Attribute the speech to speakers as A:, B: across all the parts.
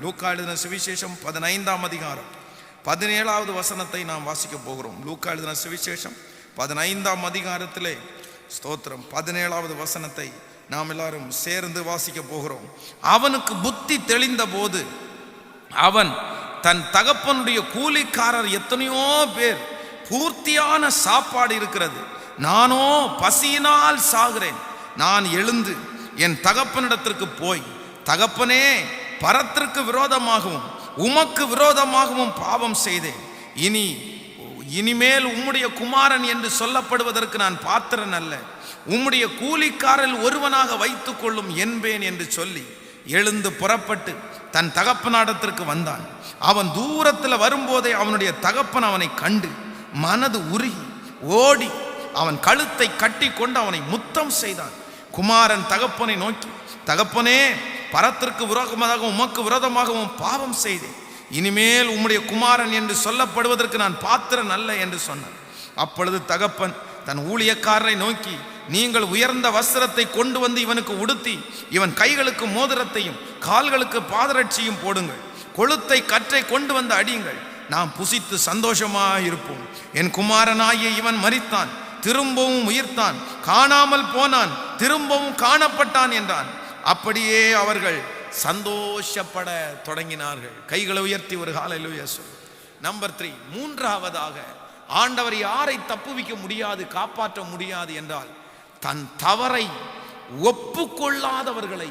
A: லூக்கா எழுதின சுவிசேஷம் 15ஆம் அதிகாரம் 17வது வசனத்தை நாம் வாசிக்க போகிறோம். லூக்கா எழுதின சுவிசேஷம் 15ஆம் அதிகாரத்திலே ஸ்தோத்திரம் 17வது வசனத்தை நாம் எல்லாரும் சேர்ந்து வாசிக்க போகிறோம். அவனுக்கு புத்தி தெளிந்த போது அவன் தன் தகப்பனுடைய கூலிக்காரர் எத்தனையோ பேர், பூர்த்தியான சாப்பாடு இருக்கிறது, நானோ பசியினால் சாகிறேன், நான் எழுந்து என் தகப்பனிடத்திற்கு போய், தகப்பனே, பரத்திற்கு விரோதமாகவும் உமக்கு விரோதமாகவும் பாவம் செய்தேன், இனிமேல் உம்முடைய குமாரன் என்று சொல்லப்படுவதற்கு நான் பாத்திரன் அல்ல, உம்முடைய கூலிக்காரில் ஒருவனாக வைத்துக் கொள்ளும் என்பேன் என்று சொல்லி எழுந்து புறப்பட்டு தன் தகப்பனிடத்திற்கு வந்தான். அவன் தூரத்தில் வரும்போதே அவனுடைய தகப்பன் அவனை கண்டு மனது உருகி ஓடி அவன் கழுத்தை கட்டி கொண்டு அவனை முத்தம் செய்தான். குமாரன் தகப்பனை நோக்கி, தகப்பனே, பரத்திற்கு விரோதமாகவும் உமக்கு விரோதமாகவும் பாவம் செய்தேன், இனிமேல் உம்முடைய குமாரன் என்று சொல்லப்படுவதற்கு நான் பாத்திரன் அல்ல என்று சொன்னான். அப்பொழுது தகப்பன் தன் ஊழியக்காரரை நோக்கி, நீங்கள் உயர்ந்த வஸ்திரத்தை கொண்டு வந்து இவனுக்கு உடுத்தி இவன் கைகளுக்கு மோதிரத்தையும் கால்களுக்கு பாதரட்சியும் போடுங்கள், கொழுத்தை கற்றை கொண்டு வந்து அடியுங்கள், நாம் புசித்து சந்தோஷமாக இருப்போம். என் குமாரனாகிய இவன் மரித்தான், திரும்பவும் உயிர்த்தான், காணாமல் போனான், திரும்பவும் காணப்பட்டான் என்றான். அப்படியே அவர்கள் சந்தோஷப்பட தொடங்கினார்கள். கைகளை உயர்த்தி ஒரு ஹல்லேலூயா சொல். நம்பர் 3, மூன்றாவதாக, ஆண்டவர் யாரை தப்புவிக்க முடியாது, காப்பாற்ற முடியாது என்றால் தன் தவறை ஒப்புக்கொள்ளாதவர்களை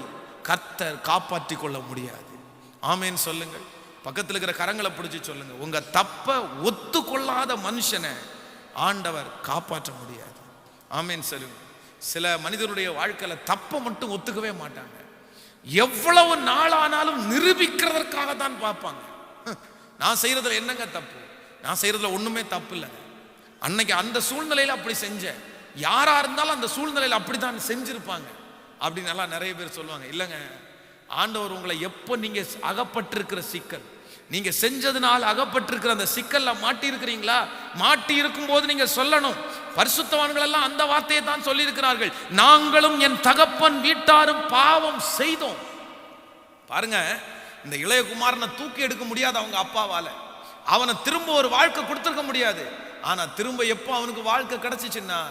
A: கர்த்தர் காப்பாற்றி கொள்ள முடியாது. ஆமேன் சொல்லுங்கள். பக்கத்தில் இருக்கிற கரங்களை பிடிச்சி சொல்லுங்க, உங்க தப்ப ஒத்துக்கொள்ளாத மனுஷனை ஆண்டவர் காப்பாற்ற முடியாது. ஆமேன் சொல்லுங்க. சில மனிதருடைய வாழ்க்கையில தப்பை மட்டும் ஒத்துக்கவே மாட்டாங்க, எவ்வளவு நாளானாலும் நிரூபிக்கிறதற்காக தான் பார்ப்பாங்க. நான் செய்யறதுல என்னங்க தப்பு, நான் செய்யறதுல ஒண்ணுமே தப்பு இல்லை, அன்னைக்கு அந்த சூழ்நிலையில அப்படி செஞ்சேன், யாரா இருந்தாலும் அந்த சூழ்நிலையில அப்படித்தான் செஞ்சிருப்பாங்க அப்படின்னு எல்லாம் நிறைய பேர் சொல்லுவாங்க. இல்லைங்க, ஆண்டவர் உங்களை எப்போ நீங்க அகப்பட்டிருக்கிற சிக்கல், நீங்க செஞ்சதுனால அகப்பட்டிருக்கிற அந்த சிக்கல்ல மாட்டி இருக்கிறீங்களா, மாட்டி இருக்கும் போது நீங்க சொல்லணும். பரிசுத்தவான்கள் எல்லாம் அந்த வார்த்தையை தான் சொல்லி இருக்கிறார்கள், நாங்களும் என் தகப்பன் வீட்டாரும் பாவம் செய்தோம். பாருங்க, இந்த இளையகுமாரனை தூக்கி எடுக்க முடியாது அவங்க அப்பாவால, அவனை திரும்ப ஒரு வாழ்க்கை கொடுத்துருக்க முடியாது. ஆனா திரும்ப எப்போ அவனுக்கு வாழ்க்கை கிடைச்சிச்சுன்னா,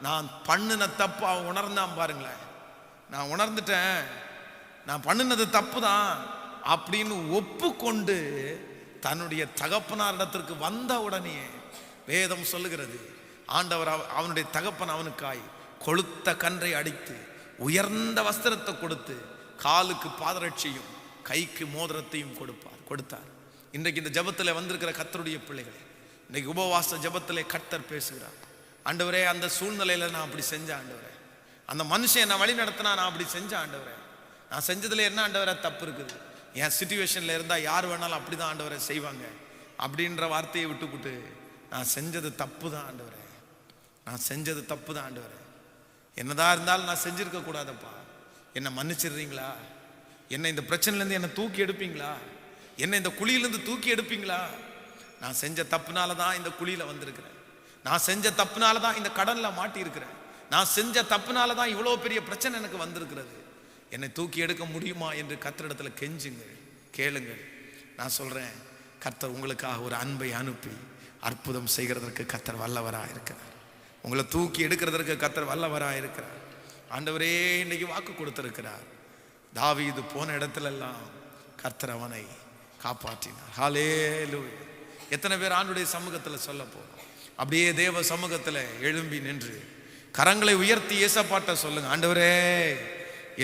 A: நான் பண்ணின தப்பு அவன் உணர்ந்தான். பாருங்களேன், நான் உணர்ந்துட்டேன், நான் பண்ணினது தப்பு தான் அப்படின்னு ஒப்புக்கொண்டு தன்னுடைய தகப்பனாரிடத்திற்கு வந்த உடனே வேதம் சொல்லுகிறது, ஆண்டவர் அவனுடைய தகப்பன் அவனுக்காய் கொழுத்த கன்றை அடித்து உயர்ந்த வஸ்திரத்தை கொடுத்து காலுக்கு பாதரட்சியும் கைக்கு மோதிரத்தையும் கொடுத்தார். இன்றைக்கு இந்த ஜபத்தில் வந்திருக்கிற கர்த்தருடைய பிள்ளைகளே, இன்னைக்கு உபவாச ஜபத்திலே கர்த்தர் பேசுகிறார். ஆண்டவரே, அந்த சூழ்நிலையில நான் அப்படி செஞ்சேன் ஆண்டவரே, அந்த மனுஷன் என்னை வழி நடத்தினா நான் அப்படி செஞ்சேன் ஆண்டவரே, நான் செஞ்சதுல என்ன ஆண்டவரே தப்பு இருக்குது, என் சிச்சுவேஷன்ல இருந்தா யார் வேணாலும் அப்படிதான் ஆண்டவரை செய்வாங்க அப்படின்ற வார்த்தையை விட்டுவிட்டு, நான் செஞ்சது தப்பு தான் ஆண்டவரே, நான் செஞ்சது தப்பு தான் ஆண்டவரே, என்னதான் இருந்தாலும் நான் செஞ்சிருக்க கூடாதப்பா, என்னை மன்னிச்சிடுறீங்களா, என்னை இந்த பிரச்சனையிலேருந்து என்னை தூக்கி எடுப்பீங்களா, என்னை இந்த குழியிலேருந்து தூக்கி எடுப்பீங்களா, நான் செஞ்ச தப்புனால தான் இந்த குழியில வந்திருக்கிறேன், நான் செஞ்ச தப்புனால தான் இந்த கடன்ல மாட்டி இருக்கிறேன், நான் செஞ்ச தப்புனால தான் இவ்வளோ பெரிய பிரச்சனை எனக்கு வந்திருக்கிறது, என்னை தூக்கி எடுக்க முடியுமா என்று கர்த்தரிடத்துல கெஞ்சுங்கள், கேளுங்கள். நான் சொல்றேன், கர்த்தர் உங்களுக்காக ஒரு அன்பை அனுப்பி அற்புதம் செய்கிறதற்கு கர்த்தர் வல்லவராக இருக்கிறார், உங்களை தூக்கி எடுக்கிறதற்கு கர்த்தர் வல்லவராக இருக்கிறார். ஆண்டவரே இன்னைக்கு வாக்கு கொடுத்திருக்கிறார், தாவீது போன இடத்துல எல்லாம் கர்த்தர் அவனை காப்பாற்றினார். ஹல்லேலூயா. எத்தனை பேர் ஆண்டுடைய சமூகத்தில் சொல்ல போறோம்? அப்படியே தேவ சமூகத்தில் எழும்பி நின்று கரங்களை உயர்த்தி ஏசப்பாட்ட சொல்லுங்க, ஆண்டவரே,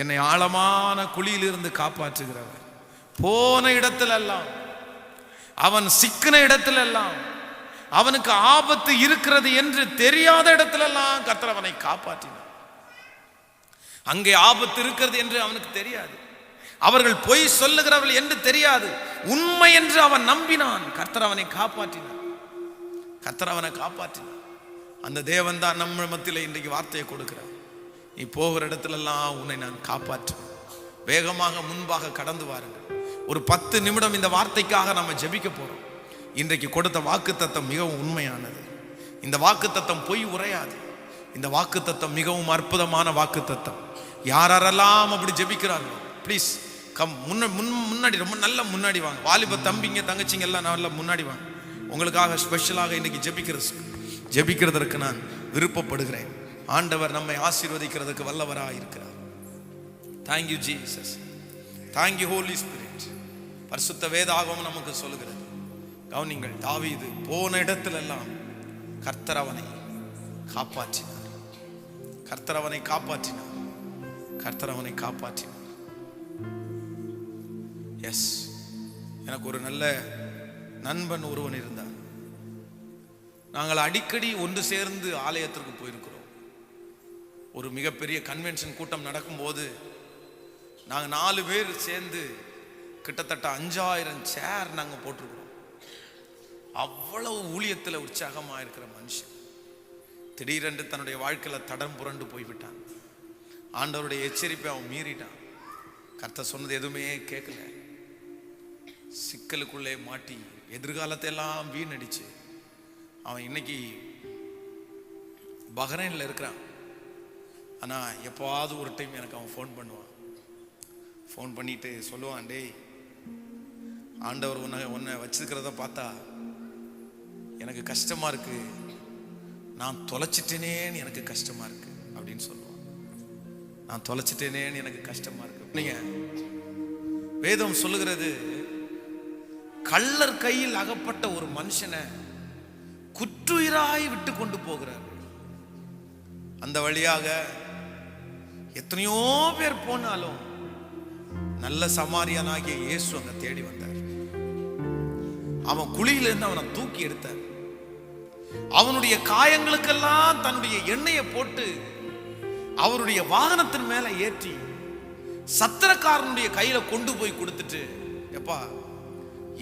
A: என்னை ஆழமான குழியிலிருந்து காப்பாற்றுகிறவர், போன இடத்துல எல்லாம், அவன் சிக்கின இடத்துல எல்லாம், அவனுக்கு ஆபத்து இருக்கிறது என்று தெரியாத இடத்துல எல்லாம் கர்த்தர் அவனை காப்பாற்றினார். அங்கே ஆபத்து இருக்கிறது என்று அவனுக்கு தெரியாது, அவர்கள் பொய் சொல்லுகிறவர்கள் என்று தெரியாது, உண்மை என்று அவன் நம்பினான், கர்த்தர் அவனை காப்பாற்றினார், கர்த்தர் அவனை காப்பாற்றினார். அந்த தேவன் தான் நம்ம மத்தியில் இன்றைக்கு வார்த்தையை கொடுக்கிறார், நீ போகிற இடத்துல எல்லாம் உன்னை நான் காப்பாற்றுவேன், வேகமாக முன்பாக கடந்து வாருங்கள். ஒரு 10 நிமிடம் இந்த வார்த்தைக்காக நம்ம ஜெபிக்க போறோம். இன்றைக்கு கொடுத்த வாக்குத்தத்தம் மிகவும் உண்மையானது, இந்த வாக்குத்தத்தம் பொய் உரையாது, இந்த வாக்குத்தத்தம் மிகவும் அற்புதமான வாக்குத்தத்தம். யாரெல்லாம் அப்படி ஜெபிக்கிறார்களோ ப்ளீஸ் முன்னாடி ரொம்ப நல்லா முன்னாடி வாங்க. வாலிப தம்பிங்க தங்கச்சிங்க எல்லாம் நல்லா முன்னாடி வாங்க. உங்களுக்காக ஸ்பெஷலாக இன்னைக்கு ஜெபிக்கிறதற்கு நான் விருப்பப்படுகிறேன். ஆண்டவர் நம்மை ஆசீர்வதிக்கிறதுக்கு வல்லவராக இருக்கிறார். Thank you Jesus, thank you holy spirit. பரிசுத்த வேதாகமம் நமக்கு சொல்லுகிறது. கவனிங்கள், தாவீது போன இடத்துல எல்லாம் கர்த்தர் அவனை காப்பாற்றினார். கர்த்தர் அவனை காப்பாற்றினார். கர்த்தர் அவனை காப்பாற்றினார். எஸ், எனக்கு ஒரு நல்ல நண்பன் ஒருவன் இருந்தான். நாங்கள் அடிக்கடி ஒன்று சேர்ந்து ஆலயத்திற்கு போயிருக்கிறோம். ஒரு மிகப்பெரிய கன்வென்ஷன் கூட்டம் நடக்கும்போது நாங்கள் 4 பேர் சேர்ந்து கிட்டத்தட்ட 5000 சேர் நாங்கள் போட்டிருக்கிறோம். அவ்வளவு ஊழியத்தில் உற்சாகமாக இருக்கிற மனுஷன் திடீரென்று தன்னுடைய வாழ்க்கையில் தடம் புரண்டு போய்விட்டான். ஆண்டவருடைய எச்சரிப்பை அவன் மீறிட்டான். கர்த்தர் சொன்னது எதுவுமே கேட்கல. சிக்கலுக்குள்ளே மாட்டி எதிர்காலத்தை எல்லாம் வீணடிச்சு அவன் இன்னைக்கு பஹ்ரைன்ல இருக்கிறான். ஆனால் எப்போவாவது ஒரு டைம் எனக்கு அவன் ஃபோன் பண்ணுவான். ஃபோன் பண்ணிட்டு சொல்லுவான், டேய், ஆண்டவர் உன்னை வச்சிருக்கிறத பார்த்தா எனக்கு கஷ்டமா இருக்கு, நான் தொலைச்சிட்டேனேன்னு எனக்கு கஷ்டமா இருக்கு அப்படின்னு சொல்லுவான். நான் தொலைச்சிட்டேனேன்னு எனக்கு கஷ்டமா இருக்கு. நீங்க வேதம் சொல்லுகிறது, கள்ளர் கையில் அகப்பட்ட ஒரு மனுஷனை குற்றுயிராய் விட்டு கொண்டு போகிறார். அந்த வழியாக எத்தனையோ பேர் போனாலும் நல்ல சமாரியனாகிய இயேசு அங்க தேடி வந்தார். அவன் குழியிலிருந்து அவனை தூக்கி எடுத்தார். அவனுடைய காயங்களுக்கெல்லாம் தன்னுடைய எண்ணெயை போட்டு அவருடைய வாகனத்தின் மேல ஏற்றி சத்திரக்காரனுடைய கையில கொண்டு போய் கொடுத்துட்டு, எப்பா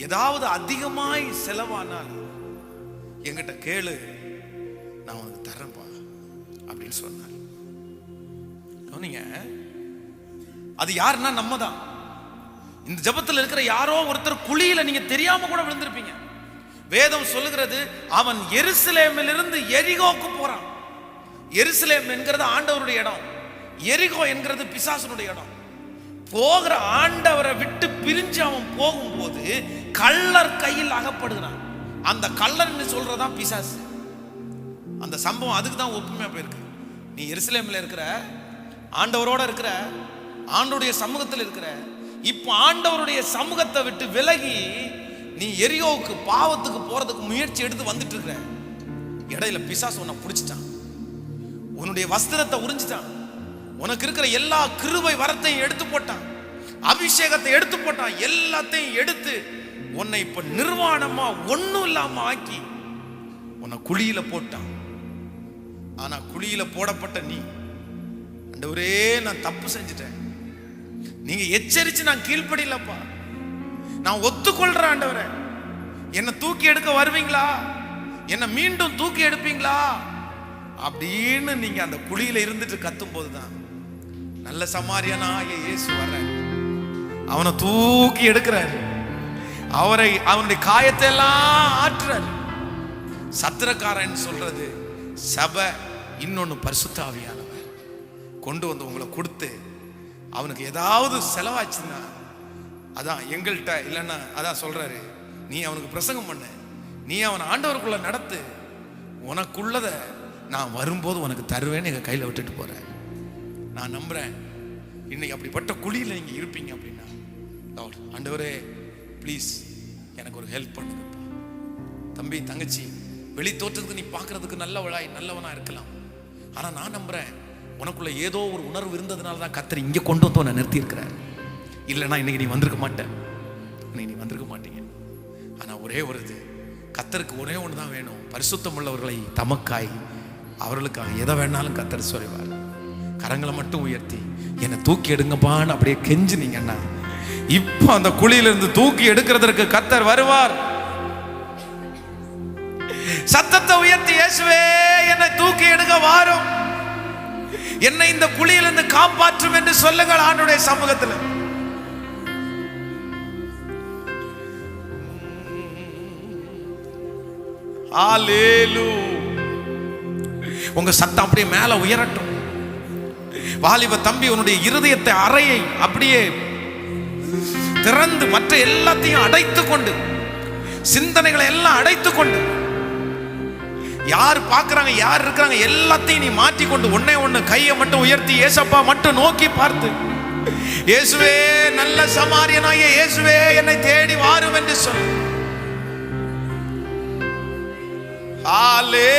A: ஏதாவது அதிகமாய் செலவானால் என்கிட்ட கேளு, நான் உனக்கு தரேன்ப்பா அப்படின்னு சொன்னார். கவனிங்க, அது யாருன்னா நம்ம தான். இந்த ஜெபத்தில் இருக்கிற யாரோ ஒருத்தர் குழியில நீங்க தெரியாம கூட விழுந்திருப்பீங்க. வேதம் சொல்லுகிறது, அவன் எருசலேமிலிருந்து எரிகோக்கு போறான். எருசலேம் என்கிறது ஆண்டவருடைய இடம், எரிகோ என்கிறது பிசாசனுடைய இடம். போகிற ஆண்டவரை விட்டு பிரிஞ்சு அவன் போகும்போது கள்ளர் கையில் அகப்படுகிறான். அந்த கள்ளர்னு சொல்றதான் பிசாசு. அந்த சம்பவம் அதுக்கு தான் ஒப்புமையா போயிருக்கு. நீ எருசலேம்ல இருக்கிற, ஆண்டவரோட இருக்கிற, ஆண்டவருடைய சமூகத்தில் இருக்கிற, இப்போ ஆண்டவருடைய சமூகத்தை விட்டு விலகி நீ எரியோவுக்கு பாவத்துக்கு போறதுக்கு முயற்சி எடுத்து வந்துட்டு இருக்கிற இடையில பிசாசு உன்னை பிடிச்சிட்டான். உன்னுடைய வஸ்திரத்தை உறிஞ்சிட்டான். உனக்கு இருக்கிற எல்லா கிருபை வரத்தையும் எடுத்து போட்டான். அபிஷேகத்தை எடுத்து போட்டான். எல்லாத்தையும் எடுத்து உன்னை இப்ப நிர்வாணமா ஒண்ணும் இல்லாம ஆக்கி உன்னை குழியில போட்டான். ஆனா குழியில போடப்பட்ட நீ, ஆண்டவரே நான் தப்பு செஞ்சுட்டேன், நீங்க எச்சரிச்சு நான் கீழ்ப்படியலப்பா, நான் ஒத்துக்கொள்றேன் ஆண்டவரே, என்னை தூக்கி எடுக்க வருவீங்களா, என்னை மீண்டும் தூக்கி எடுப்பீங்களா அப்படின்னு நீங்க அந்த குழியில இருந்துட்டு கத்தும் போதுதான் நல்ல சமாரியனாகிய இயேசு வர்றார். அவனை தூக்கி எடுக்கிறார். அவனுடைய காயத்தை எல்லாம் ஆற்றுறார். சத்திரக்காரன் சொல்றது சபை, இன்னொன்னு பரிசுத்த ஆவியானவர் கொண்டு வந்து உங்களை கொடுத்து, அவனுக்கு ஏதாவது செலவாச்சுன்னா அதான் எங்கள்கிட்ட இல்லைன்னா அதான் சொல்றாரு, நீ அவனுக்கு பிரசங்கம் பண்ண, நீ அவன் ஆண்டவருக்குள்ள நடத்து, உனக்குள்ளதை நான் வரும்போது உனக்கு தருவேன்னு எங்க கையில விட்டுட்டு போறேன். நான் நம்புறேன் இன்னைக்கு அப்படிப்பட்ட குழியில நீங்க இருப்பீங்க அப்படின்னா, ஆண்டவரே ப்ளீஸ் எனக்கு ஒரு ஹெல்ப் பண்ணுங்கப்பா. தம்பி தங்கச்சி, வெளி தோற்றத்துக்கு நீ பார்க்கறதுக்கு நல்லவனா இருக்கலாம், ஆனா நான் நம்புறேன் உனக்குள்ள ஏதோ ஒரு உணர்வு இருந்ததுனால தான் கர்த்தர் இங்கே கொண்டு வந்து உன்னை நிறுத்தி இருக்கிறார். இல்லைன்னா இன்னைக்கு நீ வந்திருக்க மாட்டேன், இன்னைக்கு நீ வந்திருக்க மாட்டீங்க. ஆனா ஒரே ஒரு இது, கர்த்தருக்கு ஒரே ஒன்று தான் வேணும், பரிசுத்தம் உள்ளவர்களை தமக்காய் அவர்களுக்காக எதை வேணாலும் கர்த்தர் சொல்லுவார். கரங்களை மட்டும் உயர்த்தி என்னை தூக்கி எடுங்கப்பான்னு அப்படியே கெஞ்சினீங்கன்னா இப்போ அந்த குழியிலிருந்து தூக்கி எடுக்கிறதற்கு கர்த்தர் வருவார். சத்தத்தை உயர்த்தி, இயேசுவே என்னை தூக்கி எடுக்க வாரும், என்னை இந்த குழியிலிருந்து காப்பாற்றும் என்று சொல்லுங்கள் ஆண்டவருடைய சமூகத்தில். ஹalleluya. உங்க சத்தம் அப்படியே மேல உயரட்டும். வாலிப தம்பி, உன்னுடைய இருதயத்தை அறையை அப்படியே திறந்து மற்ற எல்லாத்தையும் அடைத்து கொண்டு, சிந்தனைகளை எல்லாம் அடைத்து கொண்டு, யார் பார்க்கறாங்க யார் இருக்கிறாங்க எல்லாத்தையும் நீ மாற்றி கொண்டு ஒன்னே ஒண்ணு கையை மட்டும் உயர்த்தி ஏசப்பா மட்டும் நோக்கி பார்த்து, இயேசுவே நல்ல சமாரியனாகிய இயேசுவே என்னை தேடி வாரும் என்று சொல். ஹalleluya.